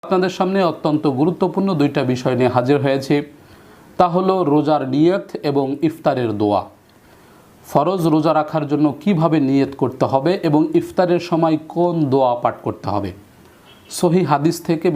আপনাদের সামনে অত্যন্ত গুরুত্বপূর্ণ দুইটা বিষয় নিয়ে হাজির হয়েছি। তা হলো রোজার নিয়ত এবং ইফতারের দোয়া। ফরজ রোজা রাখার জন্য কিভাবে নিয়ত করতে হবে এবং ইফতারের সময় কোন দোয়া পাঠ করতে হবে। সহিহ হাদিস থেকে